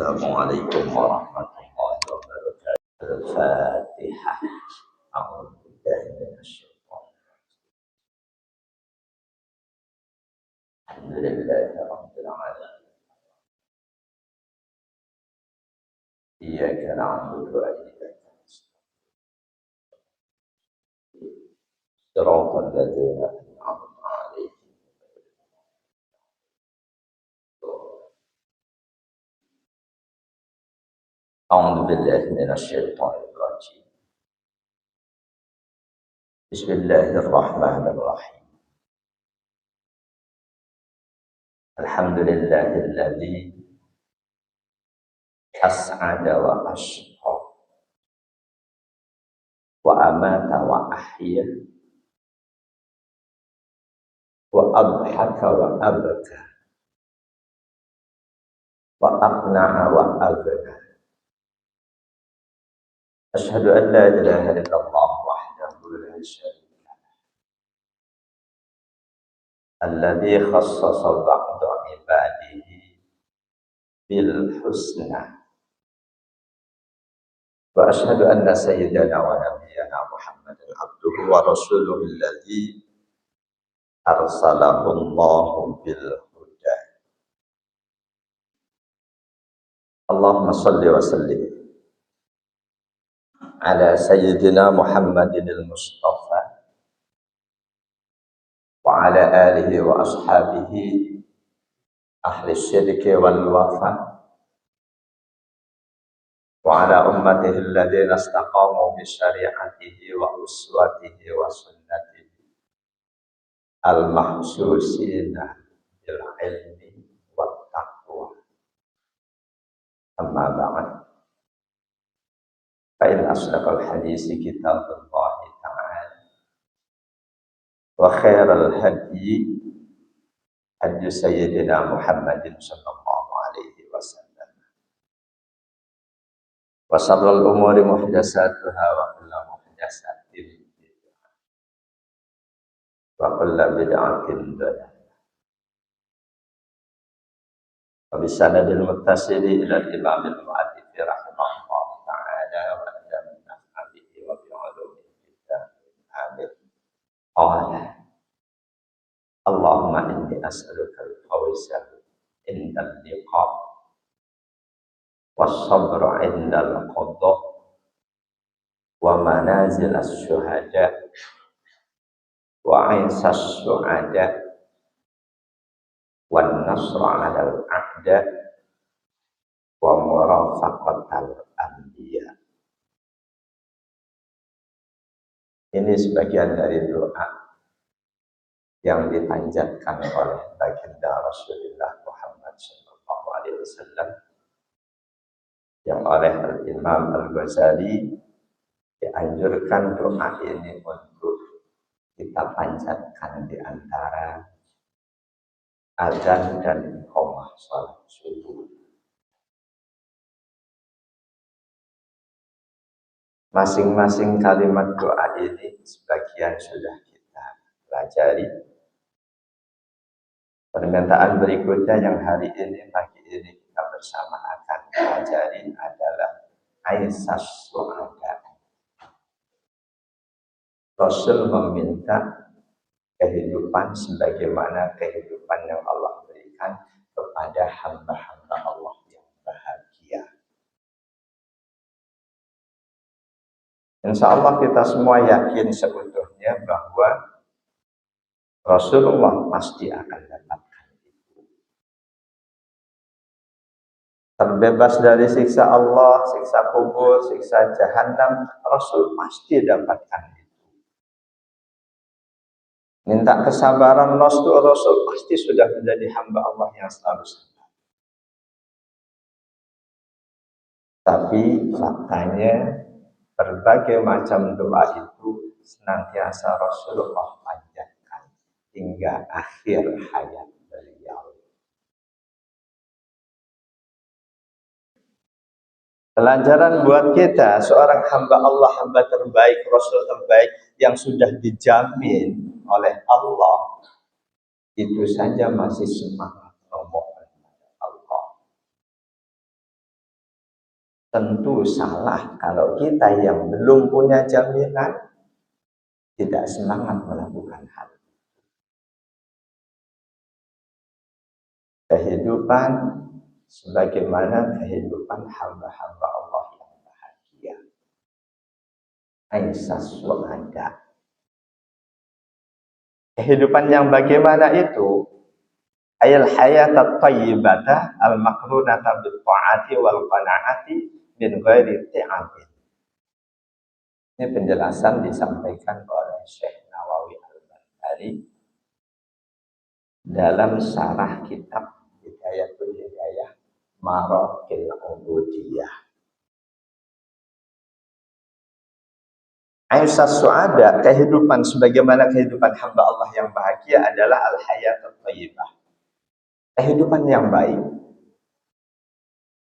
السلام عليكم ورحمة الله وبركاته. الفاتحة. أعوذ بالله من الشيطان. الحمد لله رب العالمين. إياك نعبد وإياك نستعين. صراط الذين أنعمت عليهم. أعوذ بالله من الشيطان الرجيم. بسم الله الرحمن الرحيم. الحمد لله الذي أسعد وأشقى وأمات وأحيا وأضحك وأبكى وأقنع وأغنى. أشهد أن لا إله إلا الله وحده لا شريك له الذي خصص بعض عباده بالحسنى. وأشهد أن سيدنا ونبينا محمد عبده ورسوله الذي أرسله الله بالهدى. اللهم صل وسلم على سيدنا محمد المصطفى وعلى آله وأصحابه أهل الشرك والوفاء وعلى أمته الذين استقاموا بشريعته وأسوته وسنته المحسوسين بالعلم والتقوى. أما بعد، فإن أصدق الحديث كتاب الله تعالى وخير الهدي هدي سيدنا محمد صلى الله عليه وسلم وشر الأمور محدثاتها وكل محدثة بدعة وكل بدعة ضلالة. وبسند المتصل إلى الإمام المؤلف رحمه الله تعالى وأدام النفع به وبعلومه الكتاب الآمر. قال: اللهم إني أسألك الفوز عند اللقاء والصبر عند القضاء ومنازل الشهداء وعيش السعداء والنصر على الأعداء ومرافقة الأنبياء. Ini sebagian dari doa yang dipanjatkan oleh baginda Rasulullah Muhammad SAW, yang oleh Imam Al-Ghazali dianjurkan doa ini untuk kita panjatkan di antara azan dan iqamah salat subuh. Masing-masing kalimat doa ini sebagian sudah kita pelajari. Permintaan berikutnya yang hari ini, pagi ini kita bersama akan pelajari adalah Aisyas Su'ada. Rasul meminta kehidupan sebagaimana kehidupan yang Allah berikan kepada hamba-hamba Allah yang bahagia. Insya Allah kita semua yakin seutuhnya bahwa Rasulullah pasti akan dapatkan itu. Terbebas dari siksa Allah, siksa kubur, siksa jahanam, Rasul pasti dapatkan itu. Minta kesabaran Rasul pasti sudah menjadi hamba Allah yang selalu sabar. Tapi faktanya berbagai macam doa itu senantiasa Rasulullah panjatkan hingga akhir hayat beliau. Pelajaran buat kita, seorang hamba Allah, hamba terbaik, Rasul terbaik yang sudah dijamin oleh Allah, itu saja masih semangat memohon kepada Allah. Tentu salah kalau kita yang belum punya jaminan tidak semangat melakukan hal. Kehidupan sebagaimana kehidupan hamba-hamba Allah yang bahagia. Aisyah su'ada. Kehidupan yang bagaimana itu? Ayal hayata tayyibata al-makrunata bil-ta'ati wal-qana'ati min ghairi ti'atin. Ini penjelasan disampaikan oleh Syekh Nawawi Al-Barbahari dalam syarah kitab Hidayatul Hidayah Maraqil Ubudiyah. Aisyah su'ada, kehidupan sebagaimana kehidupan hamba Allah yang bahagia adalah al-hayatul thayyibah. Kehidupan yang baik.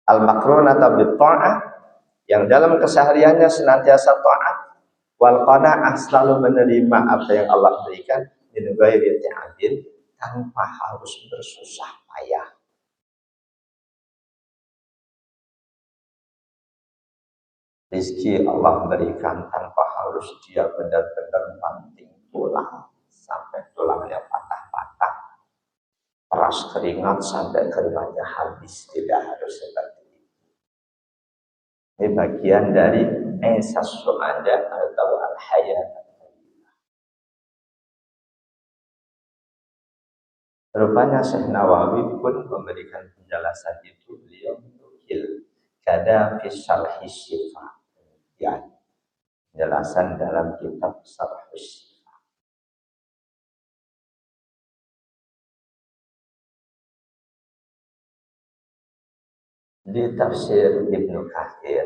Al-makrunata bit-ta'ah, yang dalam kesehariannya senantiasa taat, wal qanaah, selalu menerima apa yang Allah berikan, min ghairi ti'adin, tanpa harus bersusah payah. Rizki Allah berikan tanpa harus dia benar-benar banting tulang sampai tulangnya patah-patah, peras keringat sampai keringatnya habis. Tidak harus seperti itu. Ini bagian dari esas su'ada atau al-hayat. Rupanya Syekh Nawawi pun memberikan penjelasan itu. Beliau menukil kada fi syarhi syifa, ya, penjelasan dalam kitab Syarh Syifa. Di tafsir Ibnu Katsir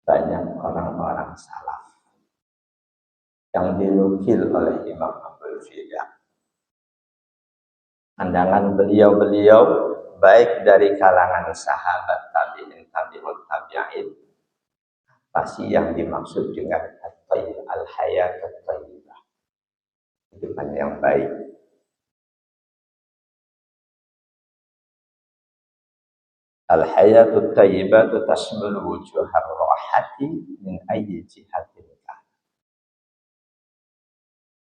banyak orang-orang salaf yang dinukil oleh Imam Abdul Fida. Pandangan beliau-beliau baik dari kalangan sahabat tabi'in, tabi'ut tabi'in, pasti yang dimaksud dengan al-hayat at-thayyibah, kehidupan yang baik. Al-hayat at-thayyibah tashmul wujuhar rahati min ayyi jihatin.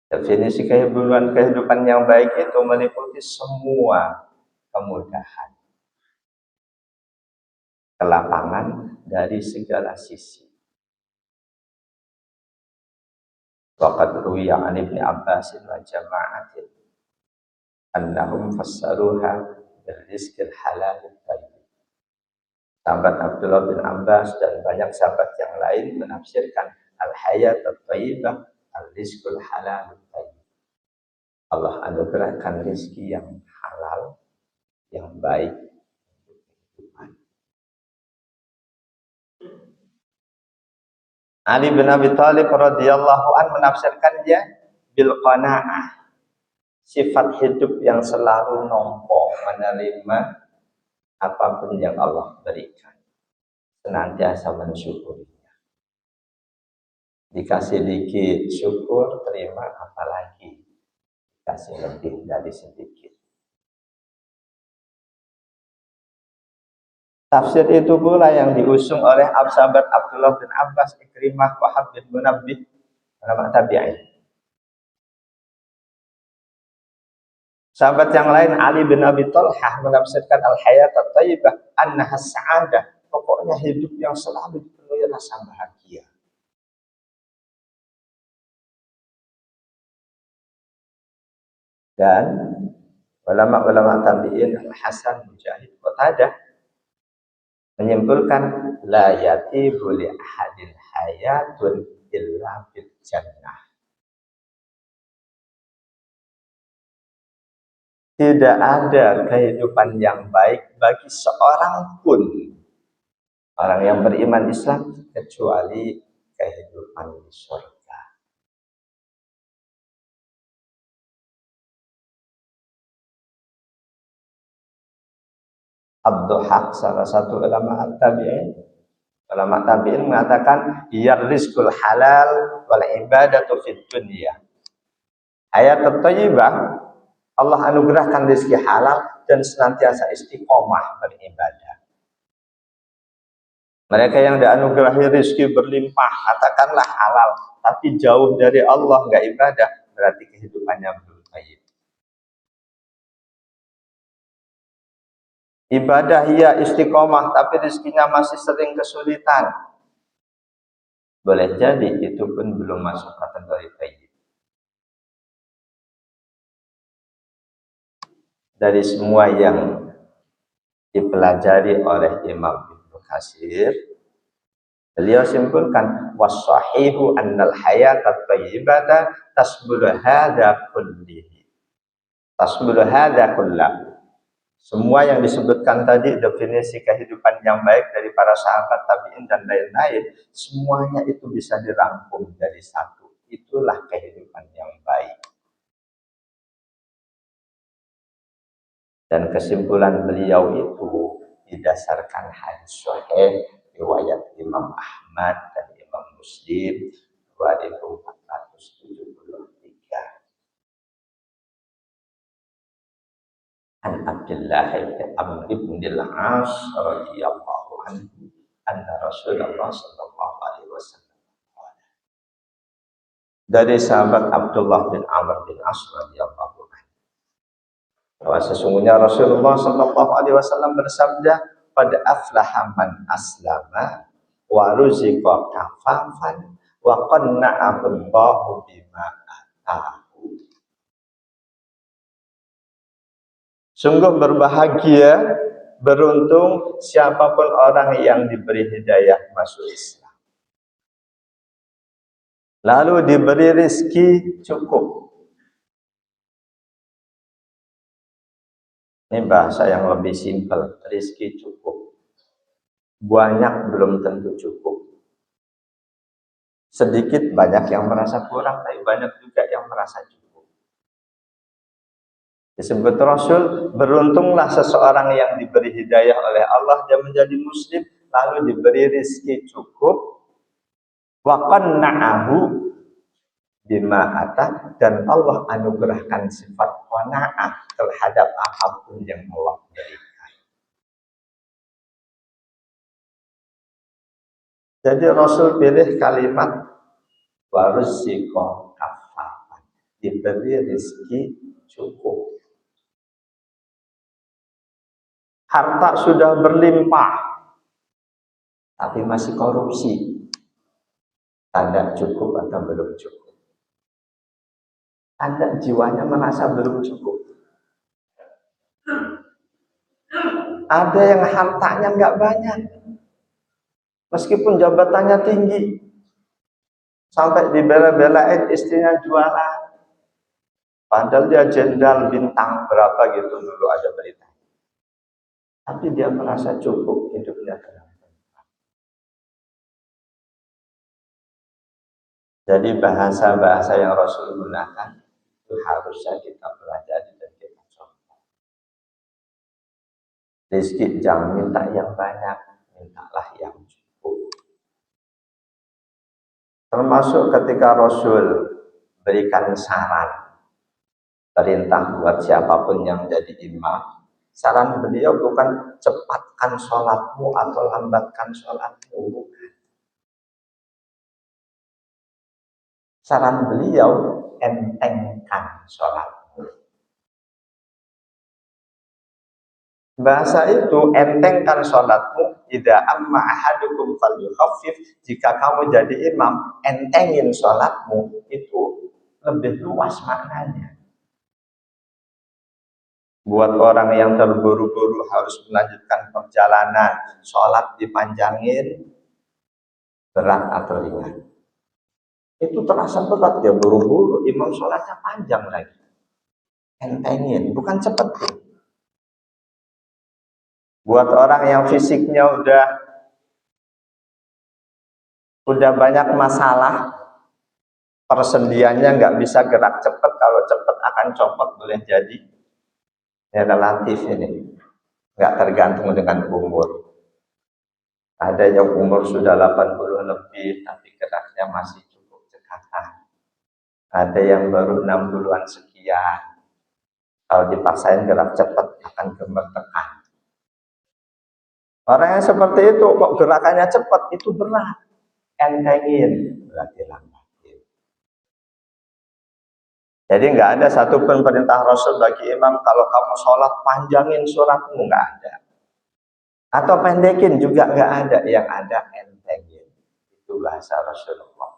Definisi kehidupan yang baik itu meliputi semua kemudahan, kelapangan dari segala sisi. Waqad ruwiya 'an Ibnu Abbas wa jama'atin annahum fassaruha bil rizqil halal thayyib. Sahabat Abdullah bin Abbas dan banyak sahabat yang lain menafsirkan al-hayat at-thayyibah al-rizqul halal thayyib. Allah anugerahkan rezeki yang halal, yang baik. Ali bin Abi Thalib radhiyallahu an menafsirkannya bil qanaah, sifat hidup yang selalu nompo menerima apapun yang Allah berikan, senantiasa mensyukurinya. Dikasih dikit syukur, terima, apalagi dikasih lebih dari sedikit. Tafsir itu pula yang diusung oleh sahabat Abdullah bin Abbas, Ikrimah, Wahab bin Munabbih, ulama tabi'in. Sahabat yang lain, Ali bin Abi Thalhah, menafsirkan al-hayat at-thayyibah annaha sa'adah, pokoknya hidup yang selalu dipenuhi rasa bahagia. Dan ulama-ulama tabi'in Al-Hasan, Mujahid, Qatadah menyimpulkan la yatibu li ahadin hayatun illa fil jannah. Tidak ada kehidupan yang baik bagi seorang pun orang yang beriman Islam kecuali kehidupan di surga. Abduhaq, salah satu ulama tabi'in mengatakan iyar rizqul halal wal ibadatu fid dunya. Hayat at-thayyibah, Allah anugerahkan rezeki halal dan senantiasa istiqomah beribadah. Mereka yang dianugerahi rezeki berlimpah, katakanlah halal, tapi jauh dari Allah, nggak ibadah, berarti kehidupannya belum baik. Ibadah iya istiqomah, tapi rezekinya masih sering kesulitan. Boleh jadi itu pun belum masuk kategori baik. Dari semua yang dipelajari oleh Imam Ibnu Katsir, beliau simpulkan wasahihu annal hayata thayyibata tasbulu hadza kullihi. Tasbulu hadza kullah. Semua yang disebutkan tadi, definisi kehidupan yang baik dari para sahabat tabi'in dan lain-lain, semuanya itu bisa dirangkum dari satu. Itulah kehidupan yang baik. Dan kesimpulan beliau itu didasarkan hadis sahih riwayat Imam Ahmad dan Imam Muslim 2473. An Abdullah bin Amr bin al-As radhiyallahu anhu anna Rasulullah sallallahu alaihi wasallam. Dari sahabat Abdullah bin Amr bin As radhiyallahu anhu, bahwa sesungguhnya Rasulullah sallallahu alaihi wasallam bersabda, "Qad aflaha man aslama wa ruziqa kafafan wa qanna'ahu Allahu bima atahu." Sungguh berbahagia, beruntung siapapun orang yang diberi hidayah masuk Islam, lalu diberi rezeki cukup. Ini bahasa yang lebih simpel, rezeki cukup. Banyak belum tentu cukup. Sedikit banyak yang merasa kurang, tapi banyak juga yang merasa cukup. Disebut Rasul, beruntunglah seseorang yang diberi hidayah oleh Allah, dia menjadi muslim, lalu diberi rezeki cukup, wa qanna'ahu bima atah, dan Allah anugerahkan sifat qanaah terhadap apapun yang Allah berikan. Jadi Rasul pilih kalimat waruziko kafafan, diberi rezeki cukup. Harta sudah berlimpah, tapi masih korupsi. Tanda cukup atau belum cukup? Tanda jiwanya merasa belum cukup. Ada yang hartanya nggak banyak, meskipun jabatannya tinggi, sampai dibela-belain istrinya jualan, padahal dia jenderal bintang berapa gitu dulu ada berita. Tapi dia merasa cukup hidupnya. Jadi bahasa-bahasa yang Rasul gunakan itu harusnya kita pelajari dan kita contoh. Rizki jangan minta yang banyak, mintalah yang cukup. Termasuk ketika Rasul berikan saran, perintah buat siapapun yang jadi imam, saran beliau bukan cepatkan sholatmu atau lambatkan sholatmu. Saran beliau, entengkan sholatmu. Bahasa itu, entengkan sholatmu, idza amma ahadukum falyukhaffif, jika kamu jadi imam, entengin sholatmu, itu lebih luas maknanya. Buat orang yang terburu-buru harus melanjutkan perjalanan, sholat dipanjangin, berat atau ringan. Itu terasa berat, dia buru-buru, imam sholatnya panjang lagi. Entengin, bukan cepetin. Buat orang yang fisiknya udah banyak masalah, persendiannya nggak bisa gerak cepat, kalau cepat akan copot boleh jadi. Ya relatif ini, nggak tergantung dengan umur. Ada yang umur sudah 80 lebih, tapi geraknya masih cukup cekatan. Ada yang baru 60-an sekian, kalau dipaksain gerak cepat akan gemetekan. Orang yang seperti itu kok gerakannya cepat, itu berat. Entengin, berarti lambatin. Jadi nggak ada satupun perintah Rasul bagi imam kalau kamu sholat panjangin suratmu, nggak ada. Atau pendekin juga nggak ada, yang ada entengin. Itu bahasa Rasulullah.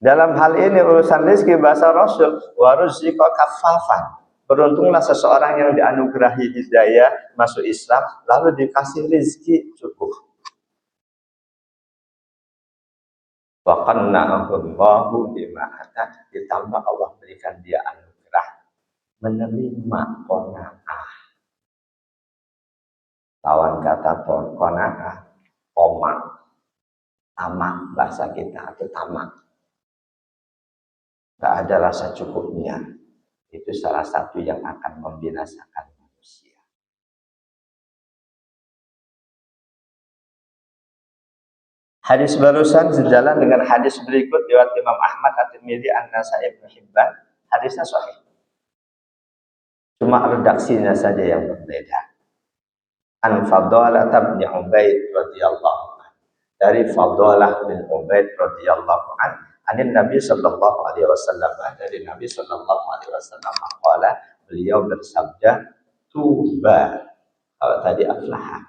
Dalam hal ini urusan rezeki bahasa Rasul, waruzqa kafafan. Beruntunglah seseorang yang dianugerahi hidayah masuk Islam lalu dikasih rezeki cukup. Wa qanna'ahullahu bima ata, ditambah Allah berikan dia anugerah menerima qanaah. Lawan kata qanaah, tamak. Tamak bahasa kita itu tamak. Tidak ada rasa cukupnya. Itu salah satu yang akan membinasakan manusia. Hadis barusan sejalan dengan hadis berikut lewat Imam Ahmad, At-Tirmidzi, An-Nasa'i, Ibnu Hibban. Hadisnya sahih. Cuma redaksinya saja yang berbeda. An Fadalah bin Ubaid radhiyallahu anhu. Dari Fadalah bin Ubaid radhiyallahu anhu. Anin Nabi sallallahu alaihi wasallam, dari Nabi sallallahu alaihi wasallam qala, beliau bersabda, tuba, kalau tadi aflaha,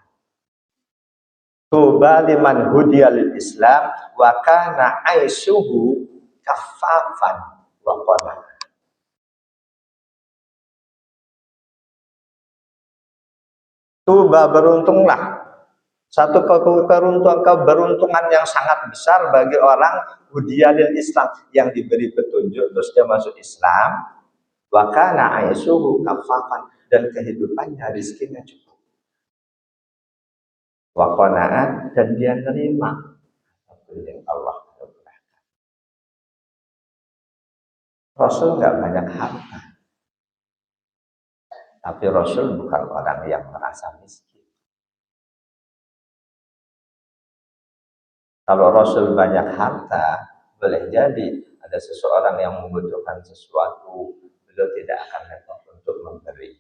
tuba liman hudiya lil Islam wa kana aisuhu kaffafan wa qana. Tuba, beruntunglah, satu keberuntungan yang sangat besar bagi orang hudiyalil Islam, yang diberi petunjuk terus dia masuk Islam, wa kana aisuhu kafafan, dan kehidupannya rizkinya cukup, wa qanaat, dan dia nerima yang Allah berikan. Rasul nggak banyak harta, tapi Rasul bukan orang yang merasa miskin. Kalau Rasul banyak harta, boleh jadi ada seseorang yang membutuhkan sesuatu, beliau tidak akan repot untuk memberi.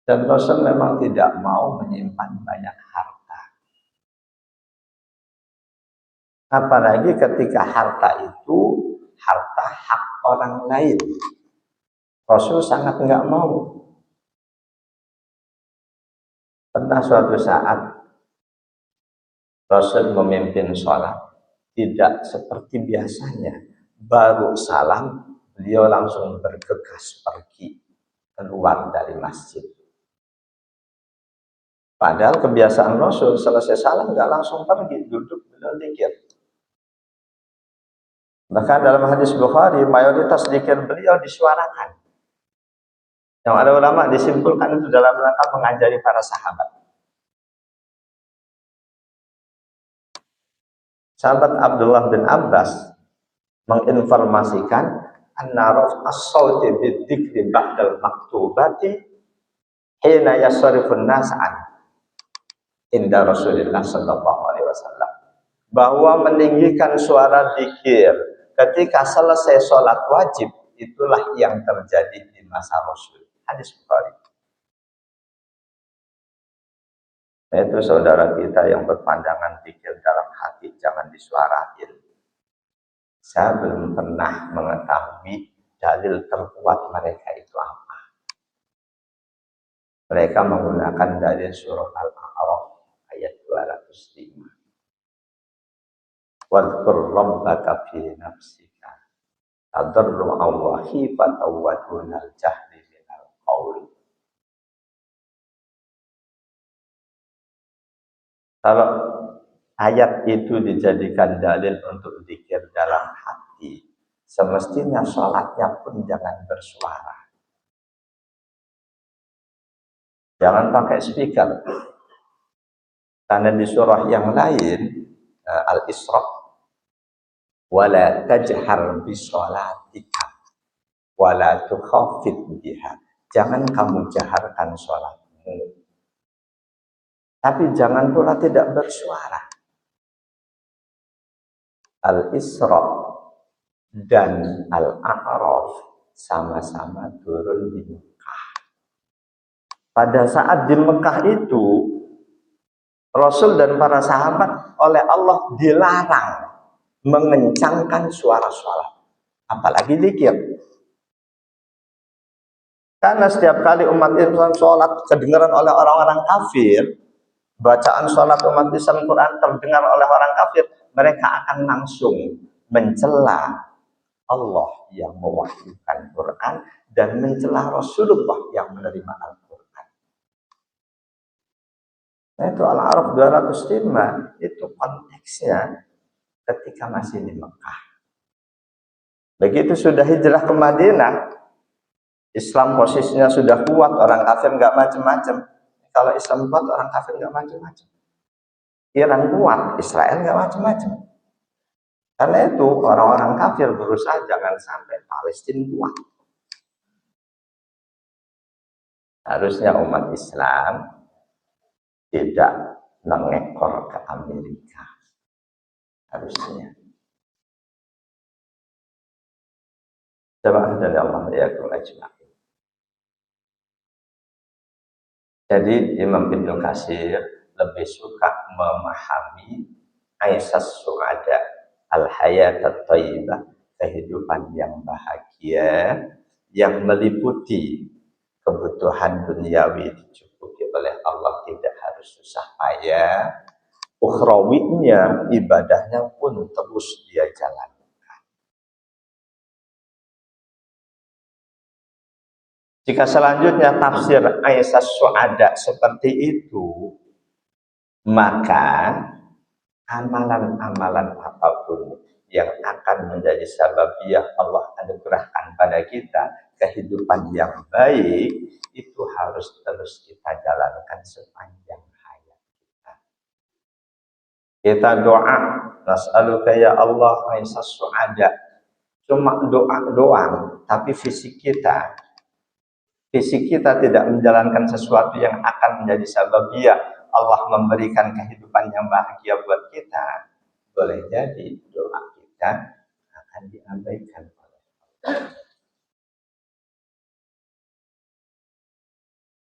Dan Rasul memang tidak mau menyimpan banyak harta. Apalagi ketika harta itu harta hak orang lain. Rasul sangat enggak mau. Pernah suatu saat Rasul memimpin sholat, tidak seperti biasanya. Baru salam, beliau langsung bergegas pergi keluar dari masjid. Padahal kebiasaan Rasul selesai salam nggak langsung pergi, duduk beliau zikir. Bahkan dalam hadis Bukhari, mayoritas zikir beliau disuarakan. Yang ada ulama disimpulkan itu dalam rangka mengajari para sahabat. Sahabat Abdullah bin Abbas menginformasikan anna raf'as sauti bidzikri ba'dal maktubati hina yasrifun nas'an inda Rasulullah sallallahu alaihi wasallam, bahwa meninggikan suara zikir ketika selesai sholat wajib itulah yang terjadi di masa Rasul. Hadis Bukhari. Itu saudara kita yang berpandangan zikir dalam hati jangan disuarain. Saya belum pernah mengetahui dalil terkuat mereka itu apa. Mereka menggunakan dalil surah Al-A'raf ayat 205. Wadhkur rabbaka fi nafsika tadarru'an wa khifatan wa dunal jahri minal qaul. Kalau ayat itu dijadikan dalil untuk zikir dalam hati, semestinya sholatnya pun jangan bersuara. Jangan pakai speaker. Karena di surah yang lain, Al-Isra, wala tajhar bisolatika wala tukhafit biha. Jangan kamu jaharkan sholatmu, tapi jangan pula tidak bersuara. Al-Isra dan Al-A'raf sama-sama turun di Mekah. Pada saat di Mekah itu, Rasul dan para sahabat oleh Allah dilarang mengencangkan suara sholat, apalagi zikir. Karena setiap kali umat Islam sholat kedengaran oleh orang-orang kafir, bacaan sholat umat Islam Quran terdengar oleh orang kafir, mereka akan langsung mencela Allah yang mewahyukan Quran dan mencela Rasulullah yang menerima Al-Quran. Nah, itu Al-A'raf 205, itu konteksnya ketika masih di Mekah. Begitu sudah hijrah ke Madinah, Islam posisinya sudah kuat, orang kafir nggak macam-macam. Kalau Islam kuat, orang kafir nggak macam-macam. Iran kuat, Israel nggak macam-macam. Karena itu orang-orang kafir berusaha jangan sampai Palestina kuat. Harusnya umat Islam tidak mengekor ke Amerika. Harusnya. Coba dari Allah ya ajma'in. Jadi Imam Ibnu Katsir lebih suka memahami Aisas Su'ada al-hayat at-thayyibah, kehidupan yang bahagia yang meliputi kebutuhan duniawi dicukupi oleh Allah, tidak harus susah payah, ukhrawinya ibadahnya pun terus dia jalankan. Jika selanjutnya tafsir Aisyah Su'ada seperti itu, maka amalan-amalan apapun yang akan menjadi sababiyah Allah anugerahkan pada kita kehidupan yang baik, itu harus terus kita jalankan sepanjang hayat kita. Kita doa, nas'aluka ya Allah Aisyah Su'ada, cuma doa doang, tapi fisik kita tidak menjalankan sesuatu yang akan menjadi sababiyah Allah memberikan kehidupan yang bahagia buat kita, boleh jadi doa kita akan diabaikan oleh Allah.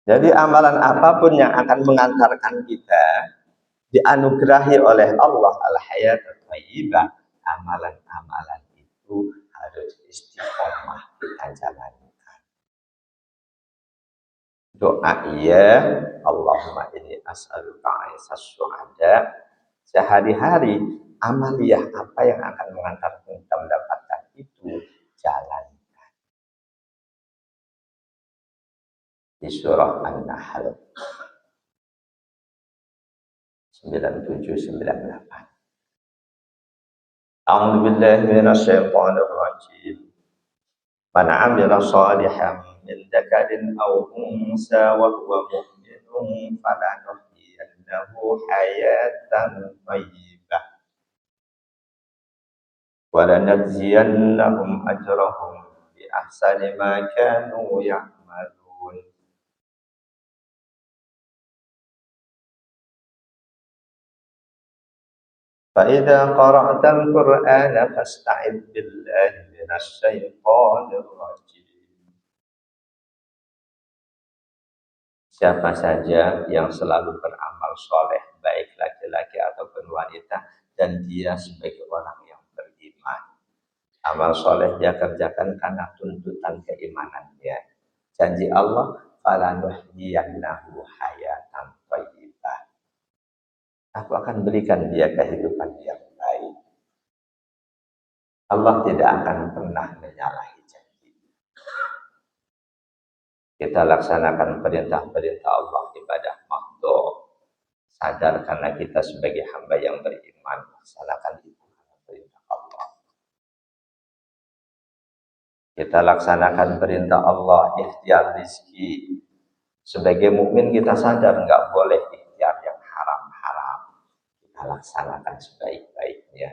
Jadi amalan apapun yang akan mengantarkan kita dianugerahi oleh Allah al-hayat at-thayyibah, amalan-amalan itu harus istiqomah kita jalani. Doa iya, Allahumma inni as'aluka Aisyah Su'ada, sehari-hari amaliyah apa yang akan mengantarkan kita mendapatkan itu, jalankan. Di surah An-Nahl 97-98. A'udzu billahi minasyaitonir rajim. Man 'amila shalihan min dzakarin aw unsa wa huwa mu'minun falanuhyiyannahu hayatan thayyibah wa lanajziyannahum ajrahum bi ahsani ma kanu ya'malun. Fa idza qara'tal Qur'ana fasta'id billahi minasy syaithanir rajim. Siapa saja yang selalu beramal soleh, baik laki-laki ataupun wanita, dan dia sebagai orang yang beriman, amal soleh dia kerjakan karena tuntutan keimanannya. Janji Allah, falanuhyiyannahu hayatan thayyibah. Aku akan berikan dia kehidupan yang baik. Allah tidak akan pernah menyalahi janji. Kita laksanakan perintah-perintah Allah, ibadah makhluk. Sadar karena kita sebagai hamba yang beriman, laksanakan itu karena perintah Allah. Kita laksanakan perintah Allah, ikhtiar rizki. Sebagai mukmin kita sadar nggak boleh ikhtiar yang haram-haram. Kita laksanakan sebaik-baiknya.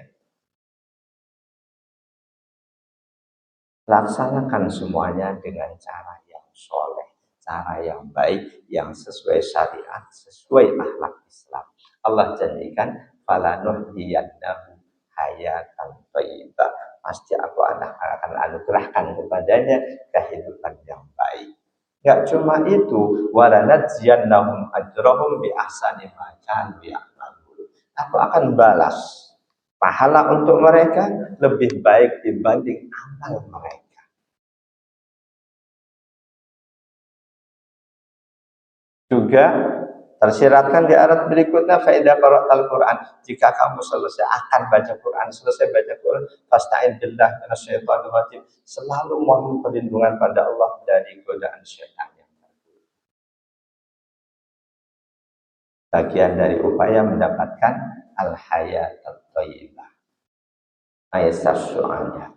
Laksanakan semuanya dengan cara yang soleh, cara yang baik, yang sesuai syariat, sesuai akhlak Islam. Allah janjikan, falanuhyiyannahu hayatan thayyibah. Pasti aku akan anugerahkan kepadanya kehidupan yang baik. Enggak cuma itu, walanadziyannahum ajrahum bi ahsani ma kanu ya'malun. Aku akan balas pahala untuk mereka lebih baik dibanding amal mereka. Juga tersiratkan di ayat berikutnya, faedah qara'al Quran, jika kamu selesai akan baca Quran, selesai baca Quran, fasta'in billah minasyaitonir rajim, selalu mohon perlindungan pada Allah dari godaan syaitan. Bagian dari upaya mendapatkan al-hayat at-thayyibah, ayat syu'ada.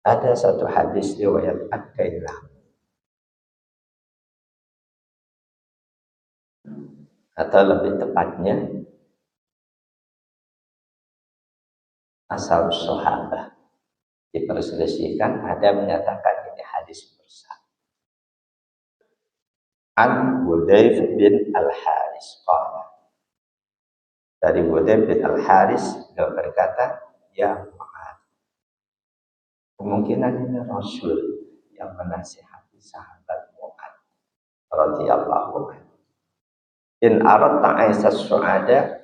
Ada satu hadis riwayat Ad-Dailah, atau lebih tepatnya asal sahabat. Diperselisihkan, ada menyatakan ini hadis mursal. An Hudayf bin Al-Haris qala, dari Hudayf bin Al-Haris beliau berkata, ya Mu'ad, kemungkinan ini Rasul yang menasihati sahabat Mu'ad radhiyallahu anhu. In aradta aisas su'ada,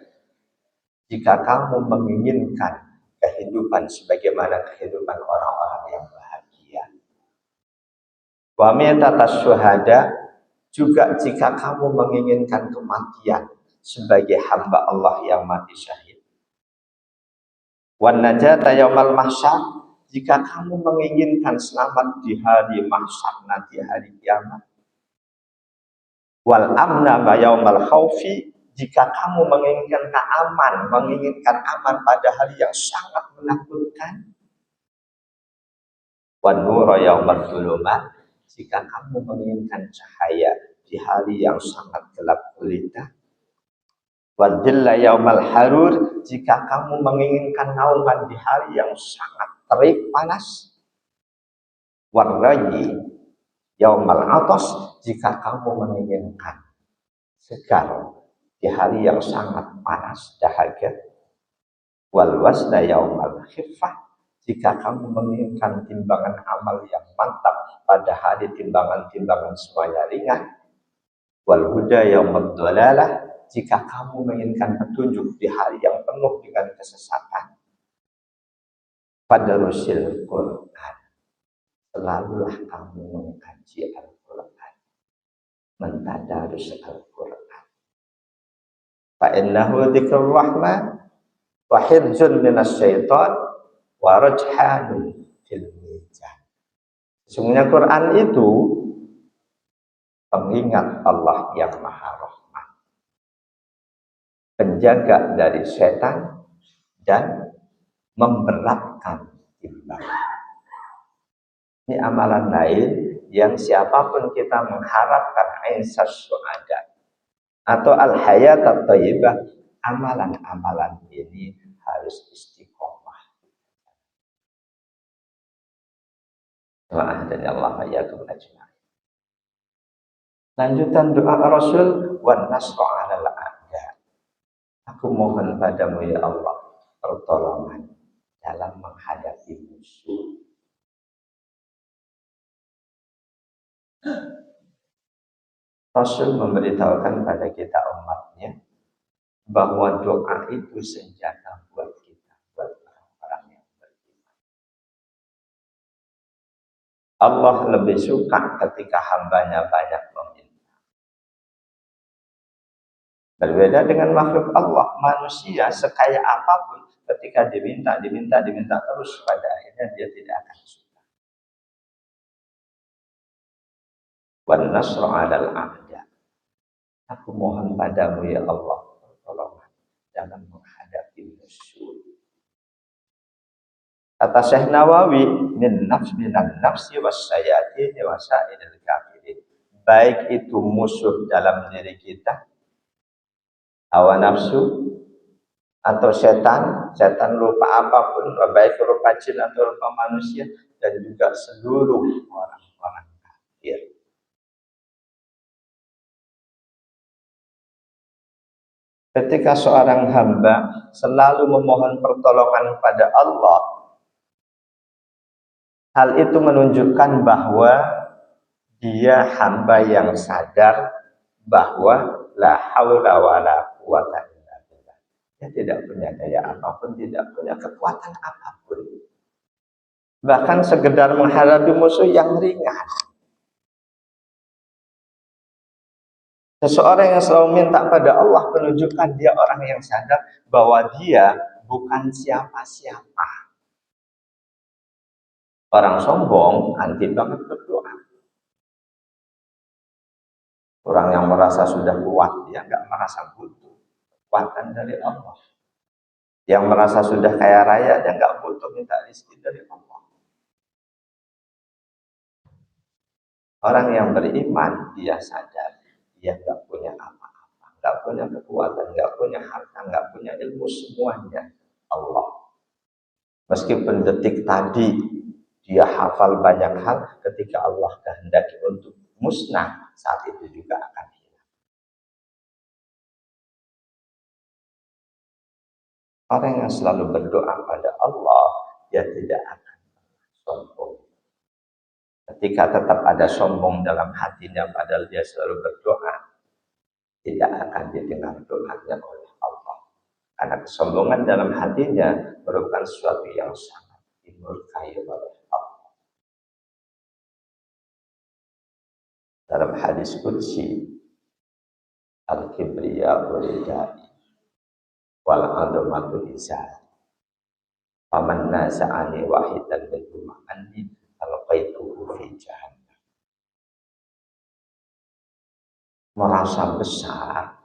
jika kamu menginginkan kehidupan sebagaimana kehidupan orang-orang yang bahagia. Wa mitatas syuhada, juga jika kamu menginginkan kematian sebagai hamba Allah yang mati syahid. Wan najata yaumal mahsyar, jika kamu menginginkan selamat di hari mahsyar nanti, hari kiamat. Wal amna yaumal khaufi, jika kamu menginginkan aman pada hari yang sangat menakutkan. Wan nura yaumal dhulumat, jika kamu menginginkan cahaya di hari yang sangat gelap gulita. Wan dhilla yaumal harur, jika kamu menginginkan naungan di hari yang sangat terik panas. Wan rayi yaumal atas, jika kamu menginginkan segar di hari yang sangat panas dahaga. Wal wasna yaumal khiffah, jika kamu menginginkan timbangan amal yang mantap pada hari timbangan-timbangan semuanya ringan. Wal huda yaumad dhalalah, jika kamu menginginkan petunjuk di hari yang penuh dengan kesesatan. Fadrusil Quran, selalulah kamu mengkaji Al-Quran, mentadarus Al-Quran. Fa innahu dzikrur rahman wa hifdzun minasyaiton wa rajhanun fil mizan. Sesungguhnya Quran itu pengingat Allah yang Maha Rahman, penjaga dari setan, dan memberatkan timbangan. Ini amalan lain yang siapapun kita mengharapkan aisas su'ada atau al-hayat at-thayyibah, amalan-amalan ini harus istiqomah. Wa'adani Allah ayakum ajma'in. Lanjutan doa Rasul, wan nasru 'alal a'da. Aku mohon padamu ya Allah pertolongan dalam menghadapi musuh. Rasul memberitahukan pada kita umatnya bahwa doa itu senjata buat kita, buat orang-orang yang beriman. Allah lebih suka ketika hambanya banyak meminta. Berbeda dengan makhluk Allah, manusia sekaya apapun ketika diminta terus, pada akhirnya dia tidak akan suka. Wan nasru 'alal a'da. Aku mohon padamu ya Allah pertolongan dalam menghadapi musuh. Kata Syekh Nawawi, minan nafsi wasyayatin wasailil kafirin. Baik itu musuh dalam diri kita, hawa nafsu, atau setan rupa apapun, baik rupa jin atau rupa manusia, dan juga seluruh orang-orang kafir. Ketika seorang hamba selalu memohon pertolongan pada Allah, hal itu menunjukkan bahwa dia hamba yang sadar bahwa la haula wala quwata illa billah. Dia tidak punya daya apapun, tidak punya kekuatan apapun. Bahkan sekedar menghadapi musuh yang ringan. Seseorang yang selalu minta pada Allah menunjukkan dia orang yang sadar bahwa dia bukan siapa-siapa. Orang sombong anti banget berdoa. Orang yang merasa sudah kuat, dia nggak merasa butuh kekuatan dari Allah. Yang merasa sudah kaya raya, dia nggak butuh minta rezeki dari Allah. Orang yang beriman, dia sadar dia nggak punya apa-apa, nggak punya kekuatan, nggak punya harta, nggak punya ilmu, semuanya Allah. Meskipun detik tadi dia hafal banyak hal, ketika Allah kehendaki untuk musnah, saat itu juga akan hilang. Orang yang selalu berdoa pada Allah, dia tidak akan sombong. Ketika tetap ada sombong dalam hatinya, padahal dia selalu berdoa, tidak akan didengar doanya oleh Allah. Karena kesombongan dalam hatinya merupakan sesuatu yang sangat dimurkai oleh Allah. Dalam hadis qudsi, al-kibriya uridai wal adamatu izar. Faman nasa'ani wahidan minhum anni alqaituhu fi jahannam. Merasa besar,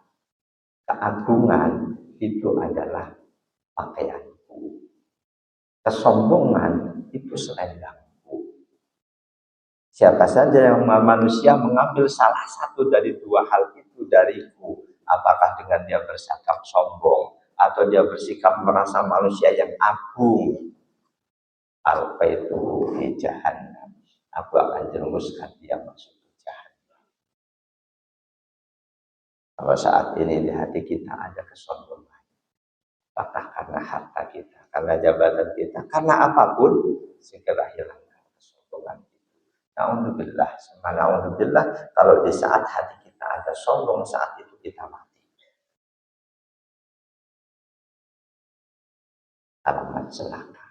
keagungan itu adalah pakaianku. Kesombongan itu selendangku. Siapa saja yang manusia mengambil salah satu dari dua hal itu dariku, apakah dengan dia bersikap sombong atau dia bersikap merasa manusia yang agung, alqaituhu fi jahannam, aku akan jerumuskan dia masuk ke jahannam. Kalau saat ini di hati kita ada kesombongan, apakah karena harta kita, karena jabatan kita, karena apapun, segera hilangkan kesombongan itu. Na'udzubillah, kalau di saat hati kita ada sombong, saat itu kita mati. Alamat celaka.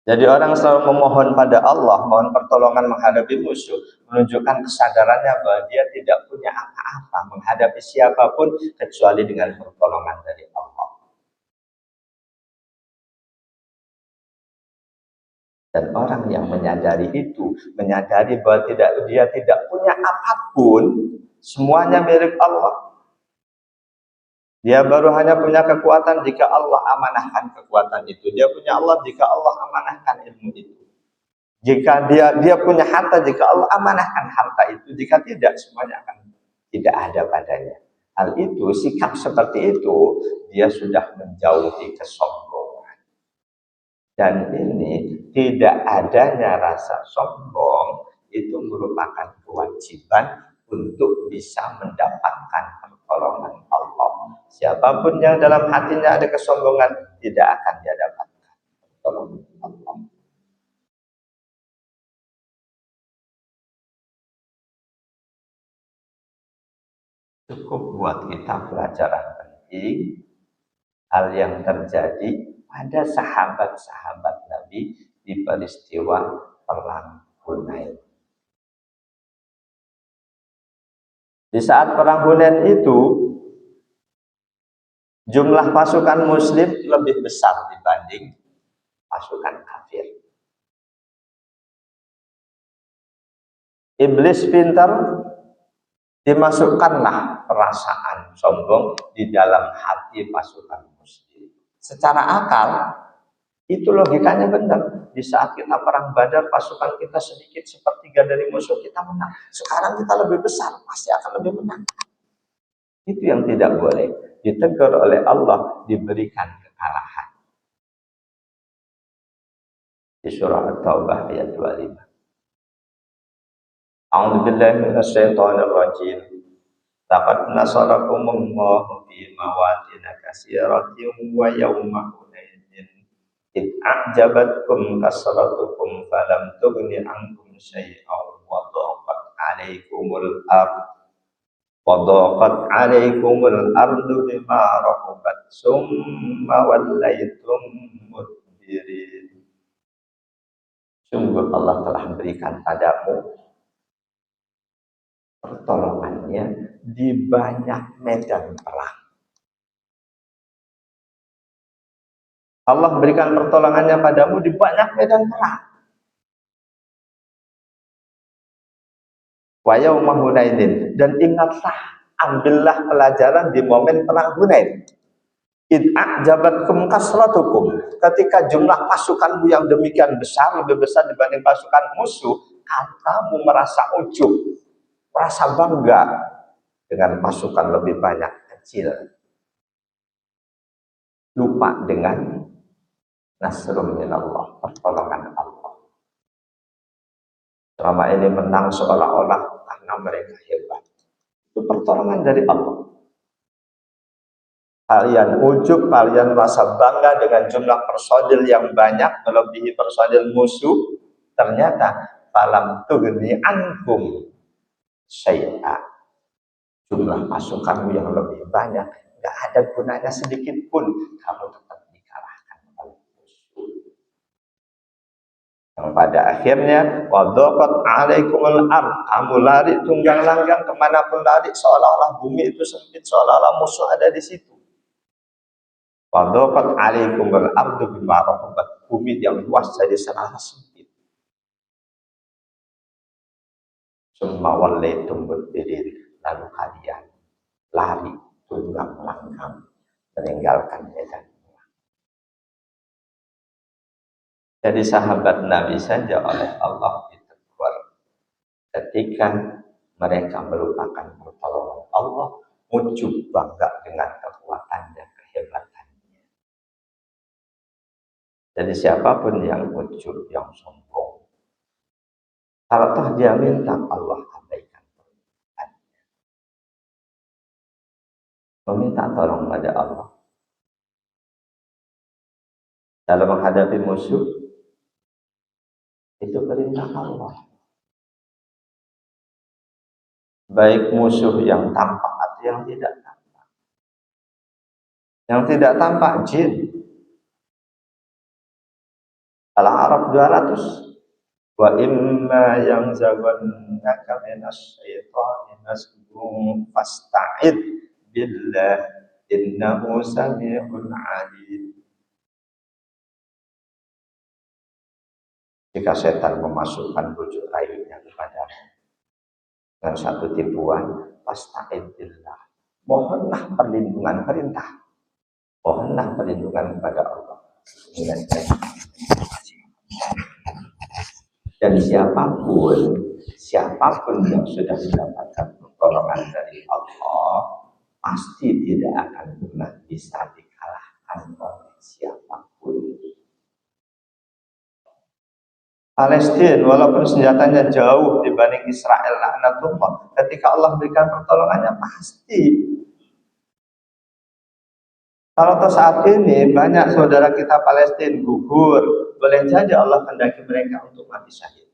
Jadi orang selalu memohon pada Allah, mohon pertolongan menghadapi musuh, menunjukkan kesadarannya bahwa dia tidak punya apa-apa menghadapi siapapun kecuali dengan pertolongan dari Allah. Dan orang yang menyadari itu, menyadari bahwa dia tidak punya apapun, semuanya milik Allah. Dia baru hanya punya kekuatan jika Allah amanahkan kekuatan itu. Dia punya Allah jika Allah amanahkan ilmu itu. Jika dia punya harta jika Allah amanahkan harta itu. Jika tidak, semuanya akan tidak ada padanya. Hal itu, sikap seperti itu, dia sudah menjauhi kesombongan. Dan ini tidak adanya rasa sombong itu merupakan kewajiban untuk bisa mendapatkan pertolongan Allah. Siapapun yang dalam hatinya ada kesombongan, tidak akan dia dapatkan pertolongan Allah. Cukup buat kita pelajaran penting hal yang terjadi pada sahabat-sahabat Nabi di peristiwa perang Hunain. Di saat perang Hunain itu, jumlah pasukan muslim lebih besar dibanding pasukan kafir. Iblis pintar, dimasukkanlah perasaan sombong di dalam hati pasukan muslim. Secara akal, itu logikanya benar. Di saat kita perang Badar, pasukan kita sedikit sepertiga dari musuh, kita menang. Sekarang kita lebih besar, pasti akan lebih menang. Itu yang tidak boleh. Ditegur oleh Allah, diberikan kekalahan. Di surah At-Taubah ayat 25. A'udzubillahi minasyaitonir rajim. laqad nasarakumullahu fi mawatin katsiratin wa yawma hunainin id a'jabatkum kasratukum falam tughni ankum syai'an wa dhaqat 'alaikumul ardh Wadaqat alaikumul ardu bima rahubat summa wallaitum mudbirin. Sungguh Allah telah memberikan padamu pertolongannya di banyak medan perang. Allah memberikan pertolongannya padamu di banyak medan perang. Wa yauma Hunainin, dan ingatlah, ambillah pelajaran di momen perang Hunain. Id a'jabatkum kasratukum, ketika jumlah pasukanmu yang demikian besar, lebih besar dibanding pasukan musuh, kamu merasa ujub, merasa bangga dengan pasukan lebih banyak kecil, lupa dengan nasrun minallah, pertolongan Allah. Selama ini menang seolah-olah karena mereka hebat. Itu pertolongan dari Allah. Kalian ujub, kalian merasa bangga dengan jumlah personil yang banyak, melebihi personil musuh. Ternyata falam tughni ankum syai'a. Jumlah pasukanmu yang lebih banyak, gak ada gunanya sedikit pun, kamu tetap dikalahkan oleh musuh. Yang pada akhirnya wadaqat 'alaikumul ardh, kamu lari tunggang langgang kemanapun lari, seolah-olah bumi itu sempit, seolah-olah musuh ada di situ. Wadaqat 'alaikumul ardu bima rahubat, bumi yang luas jadi serasa sempit. Summa wallaitum mudbirin, lalu kalian lari tunggang langgang meninggalkan medan. Jadi sahabat Nabi saja oleh Allah ditegur ketika mereka melupakan pertolongan Allah, ujub bangga dengan kekuatan dan kehebatannya. Jadi siapapun yang ujub, yang sombong, kalau toh dia minta, Allah abaikan permintaannya. Meminta tolong pada Allah dalam menghadapi musuh, itu perintah Allah. Baik musuh yang tampak atau yang tidak tampak. Yang tidak tampak jin. Al-A'raf 200. Wa imma yang zawannaka minas syaitani nasbun fasta'id billah innahu sami'un 'alim. Jika setan memasukkan bujuk rayunya kepadamu dengan satu tipuan, fasta'id billah, mohonlah perlindungan, perintah, mohonlah perlindungan kepada Allah. Dan siapapun yang sudah mendapatkan pertolongan dari Allah, pasti tidak akan pernah bisa dikalahkan oleh siapapun. Palestina walaupun senjatanya jauh dibanding Israel, laknatullah, ketika Allah berikan pertolongannya pasti. Kalau saat ini banyak saudara kita Palestina gugur, boleh saja Allah hendaki mereka untuk mati syahid.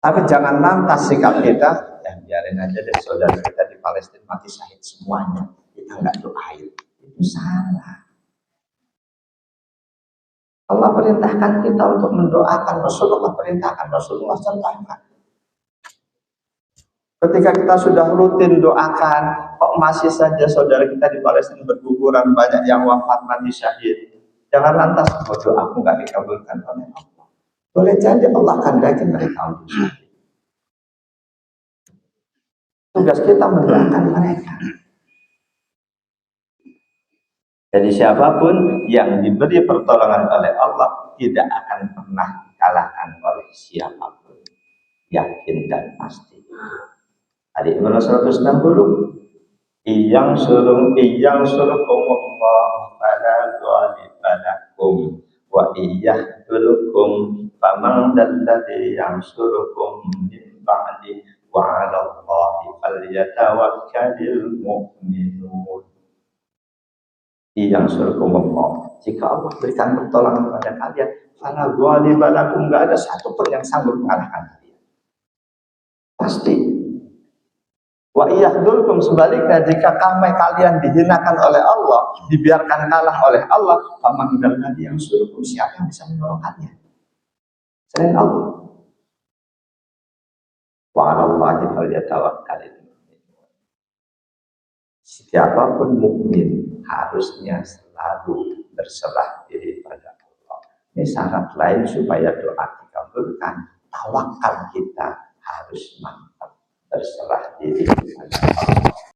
Tapi jangan lantas sikap kita, ya biarin aja deh saudara kita di Palestina mati syahid semuanya, kita nggak doain. Itu salah. Allah perintahkan kita untuk mendoakan, Rasulullah perintahkan, Rasulullah contohkan. Ketika kita sudah rutin doakan, kok masih saja saudara kita di Palestina berguguran, banyak yang wafat mati syahid. Jangan lantas, doaku nggak dikabulkan oleh Allah. Boleh jadi Allah akan bagi mereka untuk syahid. Tugas kita mendoakan mereka. Jadi siapapun yang diberi pertolongan oleh Allah tidak akan pernah dikalahkan oleh siapapun. Yakin dan pasti. Ali Imran 160. Iyang suruh Allah pada ghalibalakum wa iyahdulukum faman dalladhi yang suruhum min ba'di wa 'ala Allahi falyatawakkalul mu'minun. Yang surkumullah, jika Allah berikan pertolongan kepada kalian, fala ghaliba lakum, enggak ada satu pun yang sanggup mengalahkan kalian. Pasti. Wa iyahdulkum, sebaliknya jika kalian dihinakan oleh Allah, dibiarkan kalah oleh Allah, faman dzalladzi yang surkum, siapa yang bisa menolong kalian selain Allah? Wa 'alallahi falyatawakkalul mu'minun. Siapapun mukmin harusnya selalu berserah diri pada Allah. Ini syarat lain supaya doa dikabulkan. Tawakal kita harus mantap, berserah diri pada Allah.